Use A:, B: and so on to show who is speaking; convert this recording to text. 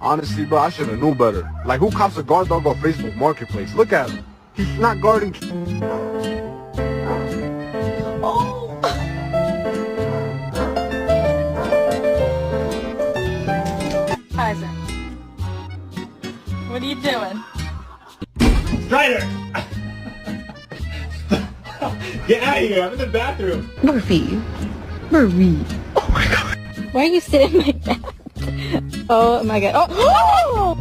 A: Honestly, bro, I should have knew better. Like, who cops a guard dog on Facebook Marketplace? Look at him. He's not guarding.
B: Oh. Kaiser, what are you doing?
C: Strider! Get out of here, I'm in the bathroom.
D: Murphy. Marie. Oh my god.
B: Why are you sitting like that? Oh my god. Oh!